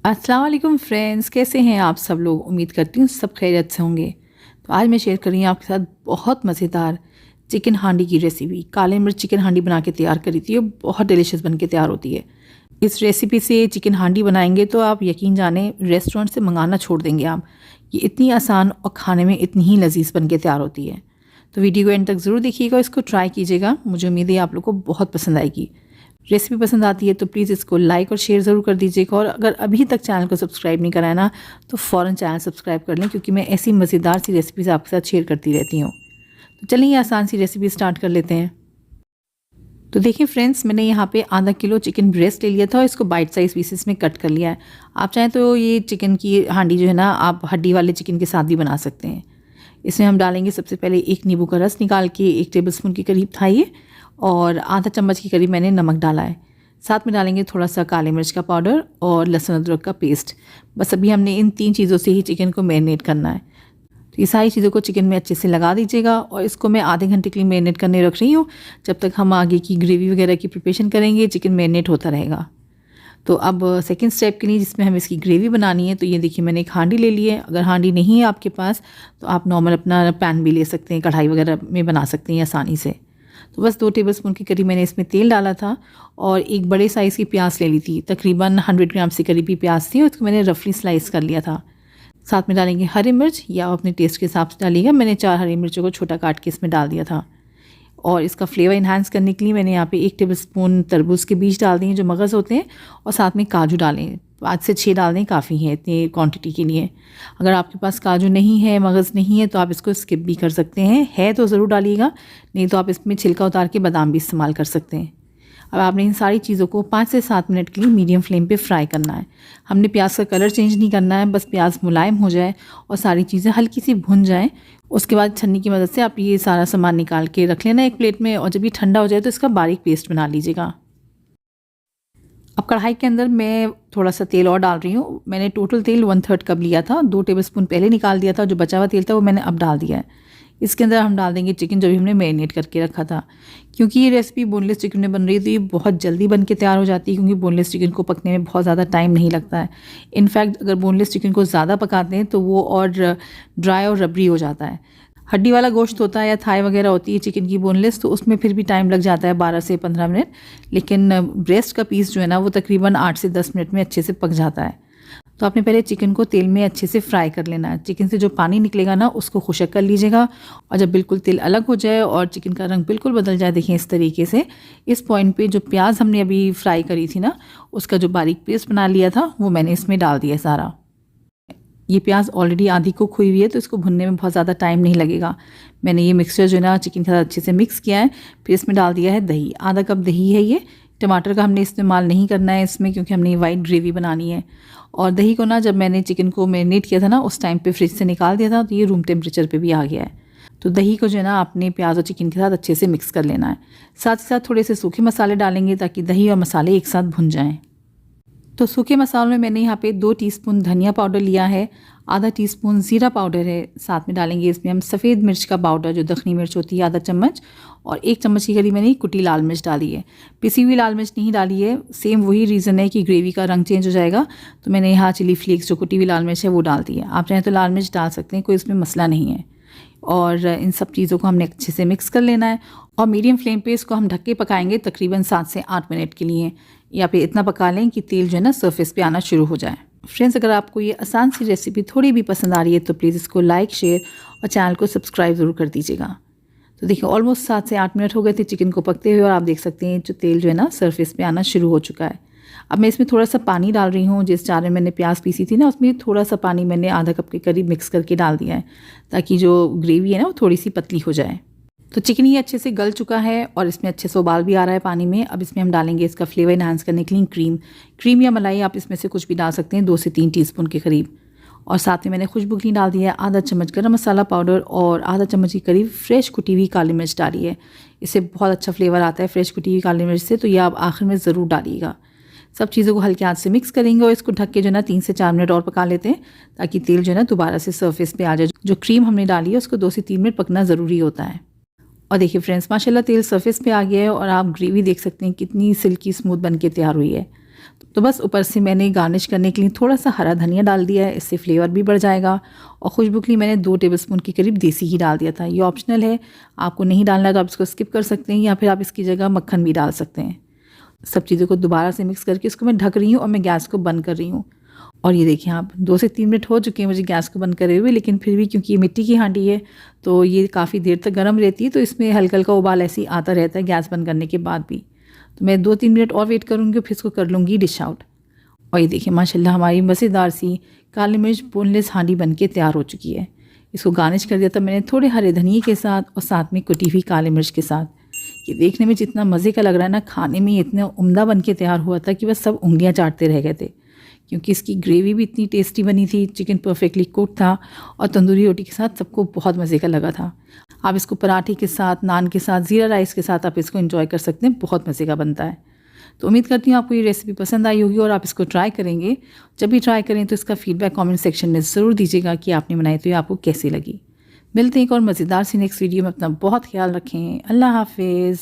अस्सलाम वालेकुम फ्रेंड्स, कैसे हैं आप सब लोग। उम्मीद करती हूँ सब खैरियत से होंगे। तो आज मैं शेयर कर रही हूँ आपके साथ बहुत मज़ेदार चिकन हांडी की रेसिपी। काले मिर्च चिकन हांडी बना के तैयार करी थी, और बहुत डिलीशियस बन के तैयार होती है। इस रेसिपी से चिकन हांडी बनाएंगे तो आप यकीन जाने रेस्टोरेंट से मंगाना छोड़ देंगे आप। ये इतनी आसान और खाने में इतनी ही लजीज बन के तैयार होती है। तो वीडियो को एंड तक ज़रूर देखिएगा, इसको ट्राई कीजिएगा। मुझे उम्मीद है आप लोग को बहुत पसंद आएगी। रेसिपी पसंद आती है तो प्लीज़ इसको लाइक और शेयर ज़रूर कर दीजिएगा, और अगर अभी तक चैनल को सब्सक्राइब नहीं कराया ना तो फ़ौरन चैनल सब्सक्राइब कर लें, क्योंकि मैं ऐसी मज़ेदार सी रेसिपीज़ आपके साथ शेयर करती रहती हूँ। तो चलिए आसान सी रेसिपी स्टार्ट कर लेते हैं। तो देखिए फ्रेंड्स, मैंने यहाँ पे आधा किलो चिकन ब्रेस्ट ले लिया था और इसको बाइट साइज़ पीसेस में कट कर लिया है। आप चाहें तो ये चिकन की हांडी जो है ना, आप हड्डी वाले चिकन के साथ भी बना सकते हैं। इसमें हम डालेंगे सबसे पहले एक नींबू का रस निकाल के, 1 टेबलस्पून के करीब था ये, और आधा चम्मच के करीब मैंने नमक डाला है। साथ में डालेंगे थोड़ा सा काले मिर्च का पाउडर और लहसुन अदरक का पेस्ट। बस अभी हमने इन 3 चीज़ों से ही चिकन को मैरिनेट करना है। तो ये सारी चीज़ों को चिकन में अच्छे से लगा दीजिएगा, और इसको मैं आधे घंटे के लिए मैरिनेट करने रख रही हूँ। जब तक हम आगे की ग्रेवी वगैरह की प्रिपरेशन करेंगे, चिकन मैरिनेट होता रहेगा। तो अब सेकंड स्टेप के लिए, जिसमें हमें इसकी ग्रेवी बनानी है, तो ये देखिए मैंने एक हांडी ले ली है। अगर हांडी नहीं है आपके पास तो आप नॉर्मल अपना पैन भी ले सकते हैं, कढ़ाई वगैरह में बना सकते हैं आसानी से। तो बस 2 टेबलस्पून के करीब मैंने इसमें तेल डाला था, और एक बड़े साइज़ की प्याज ले ली थी। तकरीबन 100 ग्राम से करीब की प्याज थी, और उसको मैंने रफली स्लाइस कर लिया था। साथ में डालेंगे हरी मिर्च, या आप अपने टेस्ट के हिसाब से डालिएगा। मैंने 4 हरी मिर्चों को छोटा काट के इसमें डाल दिया था। और इसका फ्लेवर इन्हांस करने के लिए मैंने यहाँ पे 1 टेबलस्पून तरबूज के बीज डाल दिए, जो मगज़ होते हैं, और साथ में काजू डालें। 5 से 6 डाल दें, काफ़ी है इतनी क्वांटिटी के लिए। अगर आपके पास काजू नहीं है, मगज़ नहीं है, तो आप इसको स्किप भी कर सकते हैं। है तो ज़रूर डालिएगा, नहीं तो आप इसमें छिलका उतार के बादाम भी इस्तेमाल कर सकते हैं। अब आपने इन सारी चीज़ों को 5 से 7 मिनट के लिए मीडियम फ्लेम पे फ्राई करना है। हमने प्याज का कलर चेंज नहीं करना है, बस प्याज मुलायम हो जाए और सारी चीज़ें हल्की सी भुन जाएँ। उसके बाद छन्नी की मदद से आप ये सारा सामान निकाल के रख लेना एक प्लेट में, और जब ये ठंडा हो जाए तो इसका बारीक पेस्ट बना लीजिएगा। अब कढ़ाई के अंदर मैं थोड़ा सा तेल और डाल रही हूँ। मैंने टोटल तेल 1/3 कप लिया था, 2 टेबलस्पून पहले निकाल दिया था। जो बचा हुआ तेल था वो मैंने अब डाल दिया है। इसके अंदर हम डाल देंगे चिकन, जो भी हमने मैरिनेट करके रखा था। क्योंकि ये रेसिपी बोनलेस चिकन में बन रही है, तो ये बहुत जल्दी बन के तैयार हो जाती है, क्योंकि बोनलेस चिकन को पकने में बहुत ज़्यादा टाइम नहीं लगता है। इनफैक्ट अगर बोनलेस चिकन को ज़्यादा पकाते हैं तो वो और ड्राई और रबरी हो जाता है। हड्डी वाला गोश्त होता है या थाई वगैरह होती है चिकन की बोनलेस, तो उसमें फिर भी टाइम लग जाता है 12 से 15 मिनट। लेकिन ब्रेस्ट का पीस जो है ना, वो तकरीबन 8 से 10 मिनट में अच्छे से पक जाता है। तो आपने पहले चिकन को तेल में अच्छे से फ्राई कर लेना है। चिकन से जो पानी निकलेगा ना, उसको खुशक कर लीजिएगा, और जब बिल्कुल तेल अलग हो जाए और चिकन का रंग बिल्कुल बदल जाए, देखिए इस तरीके से, इस पॉइंट पे जो प्याज हमने अभी फ्राई करी थी ना, उसका जो बारीक पेस्ट बना लिया था वो मैंने इसमें डाल दिया सारा। ये प्याज ऑलरेडी आधी कुक हुई हुई है, तो इसको भुनने में बहुत ज़्यादा टाइम नहीं लगेगा। मैंने ये मिक्सचर जो है ना चिकन के साथ अच्छे से मिक्स किया है। फिर इसमें डाल दिया है दही, आधा कप दही है ये। टमाटर का हमने इस्तेमाल नहीं करना है इसमें, क्योंकि हमने वाइट ग्रेवी बनानी है। और दही को ना, जब मैंने चिकन को मैरिनेट किया था ना, उस टाइम पे फ्रिज से निकाल दिया था, तो ये रूम टेम्परेचर पे भी आ गया है। तो दही को जो है ना, आपने प्याज और चिकन के साथ अच्छे से मिक्स कर लेना है। साथ ही साथ थोड़े से सूखे मसाले डालेंगे, ताकि दही और मसाले एक साथ भुन जाएँ। तो सूखे मसालों में मैंने यहाँ पे 2 टीस्पून धनिया पाउडर लिया है, आधा टीस्पून ज़ीरा पाउडर है। साथ में डालेंगे इसमें हम सफ़ेद मिर्च का पाउडर, जो दखनी मिर्च होती है, आधा चम्मच, और 1 चम्मच की करीब मैंने कुटी लाल मिर्च डाली है। पिसी हुई लाल मिर्च नहीं डाली है, सेम वही रीज़न है कि ग्रेवी का रंग चेंज हो जाएगा। तो मैंने यहाँ चिली फ्लेक्स, जो कुटी हुई लाल मिर्च है, वो डाल दी है। आप चाहें तो लाल मिर्च डाल सकते हैं, कोई इसमें मसला नहीं है। और इन सब चीज़ों को हमने अच्छे से मिक्स कर लेना है, और मीडियम फ्लेम पे इसको हम ढक के पकाएंगे तकरीबन 7 से 8 मिनट के लिए। या फिर इतना पका लें कि तेल जो है ना सरफेस पे आना शुरू हो जाए। फ्रेंड्स, अगर आपको ये आसान सी रेसिपी थोड़ी भी पसंद आ रही है तो प्लीज़ इसको लाइक, शेयर और चैनल को सब्सक्राइब ज़रूर कर दीजिएगा। तो देखिए ऑलमोस्ट 7 से 8 मिनट हो गए थे चिकन को पकते हुए, और आप देख सकते हैं जो तेल जो है ना सरफेस पे आना शुरू हो चुका है। अब मैं इसमें थोड़ा सा पानी डाल रही हूँ। जिस जार में मैंने प्याज पीसी थी ना, उसमें थोड़ा सा पानी मैंने आधा कप के करीब मिक्स करके डाल दिया है, ताकि जो ग्रेवी है ना वो थोड़ी सी पतली हो जाए। तो चिकन ये अच्छे से गल चुका है, और इसमें अच्छे से उबाल भी आ रहा है पानी में। अब इसमें हम डालेंगे इसका फ्लेवर इन्हांस करने के लिए क्रीम या मलाई, आप इसमें से कुछ भी डाल सकते हैं, 2 से 3 टीस्पून के करीब। और साथ में मैंने खुशबू के लिए डाल दिया है आधा चम्मच गरम मसाला पाउडर, और आधा चम्मच के करीब फ्रेश कुटी हुई काली मिर्च डाली है। इससे बहुत अच्छा फ्लेवर आता है फ्रेश कुटी हुई काली मिर्च से, तो ये आप आखिर में ज़रूर डालिएगा। सब चीज़ों को हल्के हाथ से मिक्स करेंगे, और इसको ढक के जो है ना 3 से 4 मिनट और पका लेते हैं, ताकि तेल जो है ना दोबारा से सरफेस पे आ जाए। जो क्रीम हमने डाली है उसको 2 से 3 मिनट पकना ज़रूरी होता है। और देखिए फ्रेंड्स, माशाल्लाह तेल सरफेस पे आ गया है, और आप ग्रेवी देख सकते हैं कितनी सिल्की स्मूथ बन के तैयार हुई है। तो तो बस ऊपर से मैंने गार्निश करने के लिए थोड़ा सा हरा धनिया डाल दिया है, इससे फ्लेवर भी बढ़ जाएगा। और खुशबू के लिए मैंने 2 टेबलस्पून के करीब देसी घी डाल दिया था। ये ऑप्शनल है, आपको नहीं डालना है तो आप इसको स्किप कर सकते हैं, या फिर आप इसकी जगह मक्खन भी डाल सकते हैं। सब चीज़ों को दोबारा से मिक्स करके इसको मैं ढक रही हूँ और मैं गैस को बंद कर रही हूँ। और ये देखिए आप 2 से 3 मिनट हो चुके हैं मुझे गैस को बंद करे हुए, लेकिन फिर भी क्योंकि ये मिट्टी की हांडी है तो ये काफ़ी देर तक गर्म रहती है, तो इसमें हल्का हल्का उबाल ऐसे ही आता रहता है गैस बंद करने के बाद भी। तो मैं 2-3 मिनट और वेट करूँगी, फिर इसको कर लूँगी डिश आउट। और ये देखिए माशाल्लाह हमारी मज़ेदार सी काली मिर्च बोनलेस हांडी बन के तैयार हो चुकी है। इसको गार्निश कर दिया था मैंने थोड़े हरे धनिए के साथ और साथ में कुटी हुई काली मिर्च के साथ। ये देखने में जितना मज़े का लग रहा है ना, खाने में इतना उम्दा बन के तैयार हुआ था कि बस सब उंगलियां चाटते रह गए थे, क्योंकि इसकी ग्रेवी भी इतनी टेस्टी बनी थी, चिकन परफेक्टली कुक था और तंदूरी रोटी के साथ सबको बहुत मज़े का लगा था। आप इसको पराठे के साथ, नान के साथ, ज़ीरा राइस के साथ आप इसको एंजॉय कर सकते हैं, बहुत मज़े का बनता है। तो उम्मीद करती हूँ आपको ये रेसिपी पसंद आई होगी और आप इसको ट्राई करेंगे। जब भी ट्राई करें तो इसका फीडबैक कमेंट सेक्शन में ज़रूर दीजिएगा कि आपने बनाई तो ये आपको कैसी लगी। मिलते हैं एक और मज़ेदार सी नेक्स्ट वीडियो में। अपना बहुत ख्याल रखें। अल्लाह हाफिज़।